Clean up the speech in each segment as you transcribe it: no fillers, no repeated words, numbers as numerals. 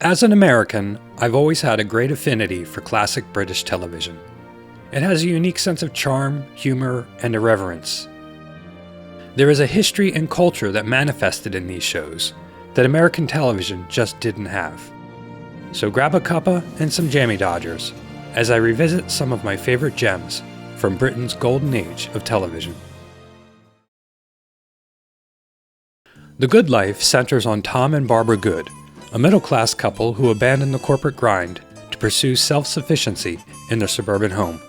As an American, I've always had a great affinity for classic British television. It has a unique sense of charm, humor, and irreverence. There is a history and culture that manifested in these shows that American television just didn't have. So grab a cuppa and some Jammie Dodgers as I revisit some of my favorite gems from Britain's golden age of television. The Good Life centers on Tom and Barbara Good, a middle-class couple who abandon the corporate grind to pursue self-sufficiency in their suburban home.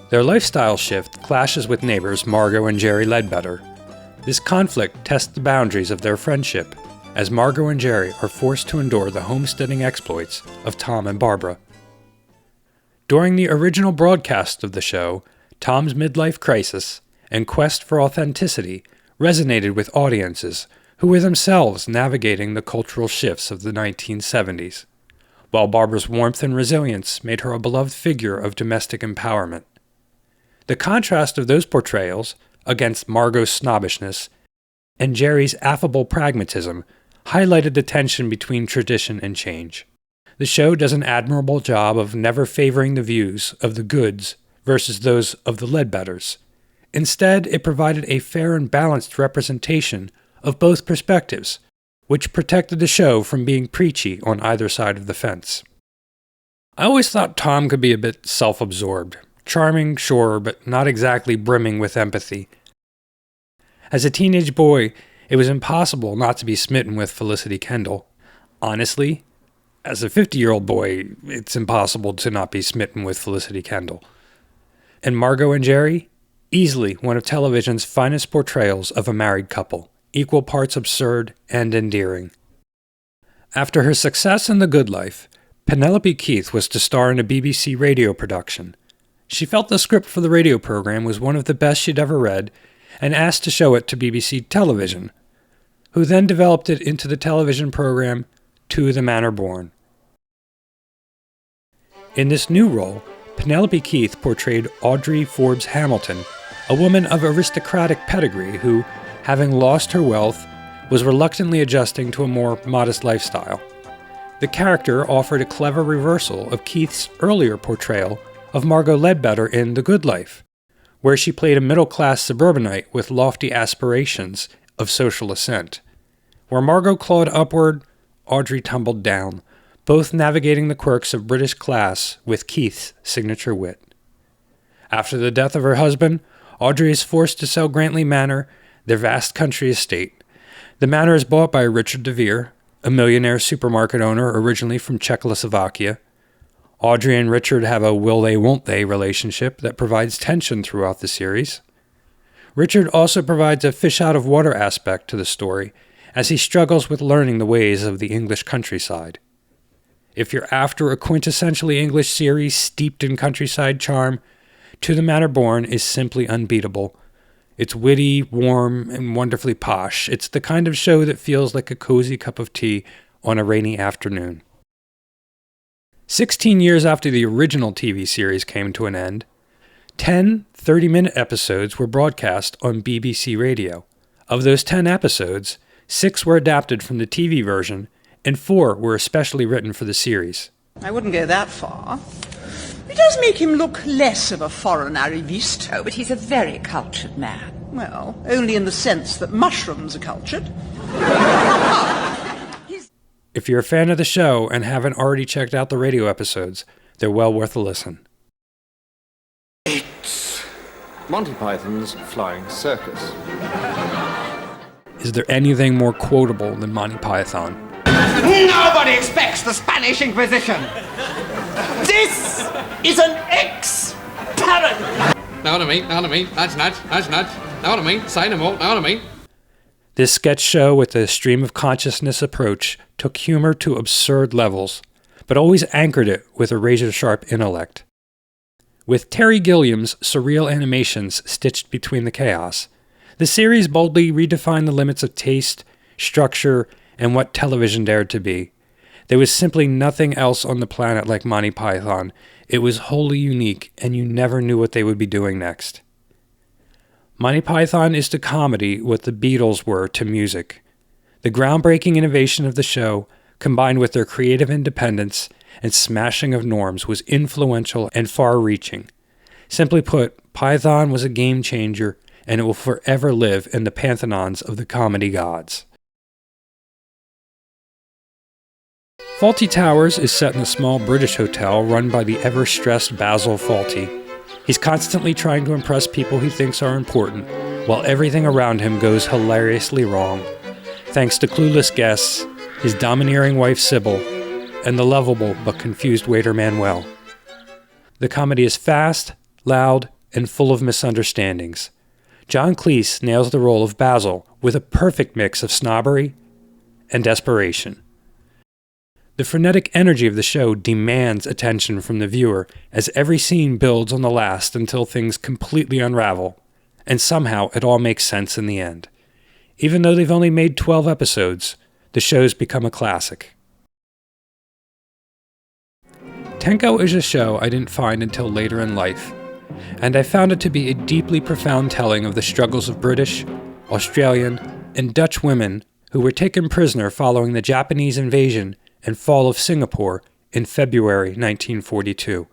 Their lifestyle shift clashes with neighbors Margot and Jerry Ledbetter. This conflict tests the boundaries of their friendship as Margot and Jerry are forced to endure the homesteading exploits of Tom and Barbara. During the original broadcast of the show, Tom's midlife crisis and quest for authenticity resonated with audiences who were themselves navigating the cultural shifts of the 1970s, while Barbara's warmth and resilience made her a beloved figure of domestic empowerment. The contrast of those portrayals against Margot's snobbishness and Jerry's affable pragmatism highlighted the tension between tradition and change. The show does an admirable job of never favoring the views of the Goods versus those of the Ledbetters. Instead, it provided a fair and balanced representation of both perspectives, which protected the show from being preachy on either side of the fence. I always thought Tom could be a bit self-absorbed. Charming, sure, but not exactly brimming with empathy. As a teenage boy, it was impossible not to be smitten with Felicity Kendall. Honestly, as a 50-year-old boy, it's impossible to not be smitten with Felicity Kendall. And Margot and Jerry? Easily one of television's finest portrayals of a married couple, equal parts absurd and endearing. After her success in The Good Life, Penelope Keith was to star in a BBC radio production. She felt the script for the radio program was one of the best she'd ever read and asked to show it to BBC Television, who then developed it into the television program To the Manor Born. In this new role, Penelope Keith portrayed Audrey Forbes-Hamilton, a woman of aristocratic pedigree who, having lost her wealth, was reluctantly adjusting to a more modest lifestyle. The character offered a clever reversal of Keith's earlier portrayal of Margot Ledbetter in The Good Life, where she played a middle-class suburbanite with lofty aspirations of social ascent. Where Margot clawed upward, Audrey tumbled down, both navigating the quirks of British class with Keith's signature wit. After the death of her husband, Audrey is forced to sell Grantley Manor, their vast country estate. The manor is bought by Richard de Vere, a millionaire supermarket owner originally from Czechoslovakia. Audrey and Richard have a will-they-won't-they relationship that provides tension throughout the series. Richard also provides a fish-out-of-water aspect to the story, as he struggles with learning the ways of the English countryside. If you're after a quintessentially English series steeped in countryside charm, To the Manor Born is simply unbeatable. It's witty, warm, and wonderfully posh. It's the kind of show that feels like a cozy cup of tea on a rainy afternoon. 16 years after the original TV series came to an end, 10 30-minute episodes were broadcast on BBC Radio. Of those 10 episodes, 6 were adapted from the TV version, and 4 were especially written for the series. I wouldn't go that far. It does make him look less of a foreign arriviste. Oh, but he's a very cultured man. Well, only in the sense that mushrooms are cultured. If you're a fan of the show and haven't already checked out the radio episodes, they're well worth a listen. It's Monty Python's Flying Circus. Is there anything more quotable than Monty Python? Nobody expects the Spanish Inquisition. This is an experiment. Know what I mean? Know what I mean? Nudge, nudge, nudge, nudge. Know what I mean? Say no more. Know what I mean? This sketch show with a stream of consciousness approach took humor to absurd levels, but always anchored it with a razor-sharp intellect. With Terry Gilliam's surreal animations stitched between the chaos, the series boldly redefined the limits of taste, structure, and what television dared to be. There was simply nothing else on the planet like Monty Python. It was wholly unique, and you never knew what they would be doing next. Monty Python is to comedy what the Beatles were to music. The groundbreaking innovation of the show combined with their creative independence and smashing of norms, was influential and far-reaching. Simply put, Python was a game changer, and it will forever live in the pantheons of the comedy gods. Fawlty Towers is set in a small British hotel run by the ever-stressed Basil Fawlty. He's constantly trying to impress people he thinks are important, while everything around him goes hilariously wrong, thanks to clueless guests, his domineering wife Sybil, and the lovable but confused waiter Manuel. The comedy is fast, loud, and full of misunderstandings. John Cleese nails the role of Basil with a perfect mix of snobbery and desperation. The frenetic energy of the show demands attention from the viewer as every scene builds on the last until things completely unravel, and somehow it all makes sense in the end. Even though they've only made 12 episodes, the show's become a classic. Tenko is a show I didn't find until later in life, and I found it to be a deeply profound telling of the struggles of British, Australian, and Dutch women who were taken prisoner following the Japanese invasion and fall of Singapore in February 1942.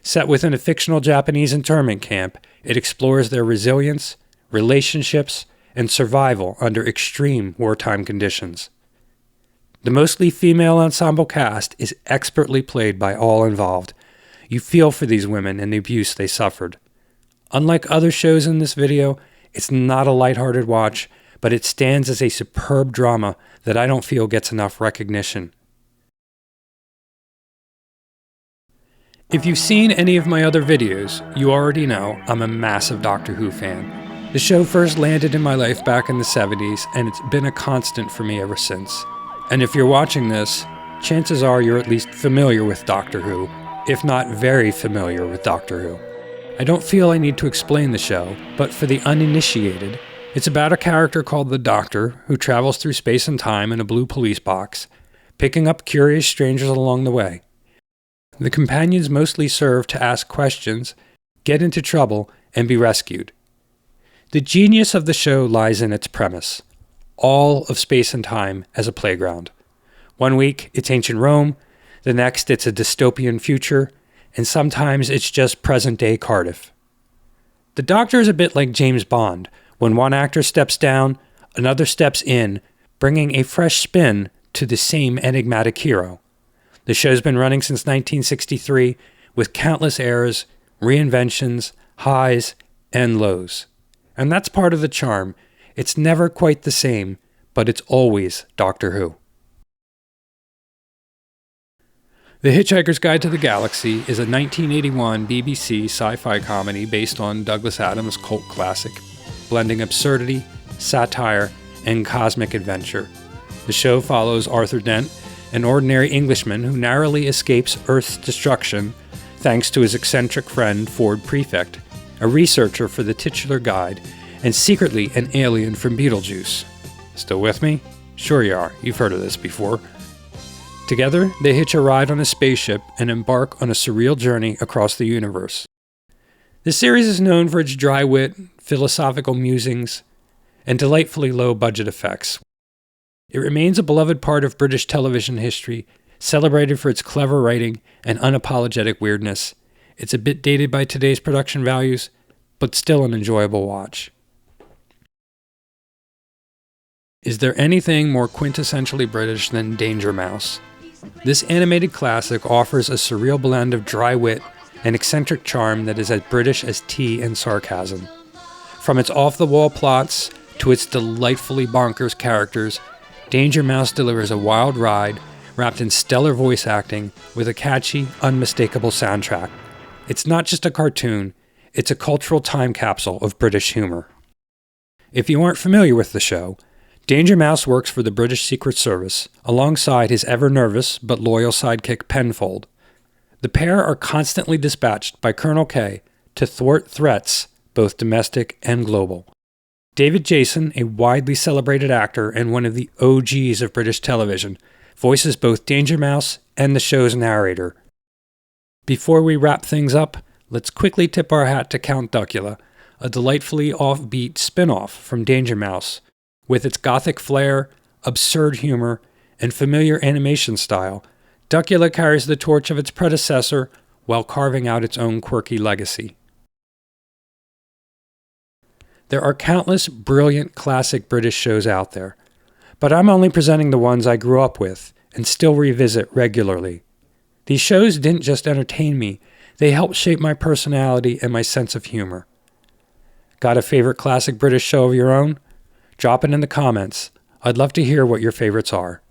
Set within a fictional Japanese internment camp, it explores their resilience, relationships, and survival under extreme wartime conditions. The mostly female ensemble cast is expertly played by all involved. You feel for these women and the abuse they suffered. Unlike other shows in this video, it's not a lighthearted watch, but it stands as a superb drama that I don't feel gets enough recognition. If you've seen any of my other videos, you already know I'm a massive Doctor Who fan. The show first landed in my life back in the 70s, and it's been a constant for me ever since. And if you're watching this, chances are you're at least familiar with Doctor Who, if not very familiar with Doctor Who. I don't feel I need to explain the show, but for the uninitiated, it's about a character called the Doctor who travels through space and time in a blue police box, picking up curious strangers along the way. The companions mostly serve to ask questions, get into trouble, and be rescued. The genius of the show lies in its premise. All of space and time as a playground. One week, it's ancient Rome, the next, it's a dystopian future, and sometimes it's just present-day Cardiff. The Doctor is a bit like James Bond. When one actor steps down, another steps in, bringing a fresh spin to the same enigmatic hero. The show's been running since 1963, with countless errors, reinventions, highs, and lows. And that's part of the charm. It's never quite the same, but it's always Doctor Who. The Hitchhiker's Guide to the Galaxy is a 1981 BBC sci-fi comedy based on Douglas Adams' cult classic, blending absurdity, satire, and cosmic adventure. The show follows Arthur Dent, an ordinary Englishman who narrowly escapes Earth's destruction thanks to his eccentric friend Ford Prefect, a researcher for the titular guide, and secretly an alien from Beetlejuice. Still with me? Sure you are, you've heard of this before. Together, they hitch a ride on a spaceship and embark on a surreal journey across the universe. The series is known for its dry wit, philosophical musings, and delightfully low-budget effects. It remains a beloved part of British television history, celebrated for its clever writing and unapologetic weirdness. It's a bit dated by today's production values, but still an enjoyable watch. Is there anything more quintessentially British than Danger Mouse? This animated classic offers a surreal blend of dry wit and eccentric charm that is as British as tea and sarcasm. From its off-the-wall plots to its delightfully bonkers characters, Danger Mouse delivers a wild ride wrapped in stellar voice acting with a catchy, unmistakable soundtrack. It's not just a cartoon, it's a cultural time capsule of British humor. If you aren't familiar with the show, Danger Mouse works for the British Secret Service, alongside his ever-nervous but loyal sidekick Penfold. The pair are constantly dispatched by Colonel K to thwart threats, both domestic and global. David Jason, a widely celebrated actor and one of the OGs of British television, voices both Danger Mouse and the show's narrator. Before we wrap things up, let's quickly tip our hat to Count Duckula, a delightfully offbeat spin-off from Danger Mouse, with its gothic flair, absurd humor, In familiar animation style, Duckula carries the torch of its predecessor while carving out its own quirky legacy. There are countless brilliant classic British shows out there, but I'm only presenting the ones I grew up with and still revisit regularly. These shows didn't just entertain me, they helped shape my personality and my sense of humor. Got a favorite classic British show of your own? Drop it in the comments. I'd love to hear what your favorites are.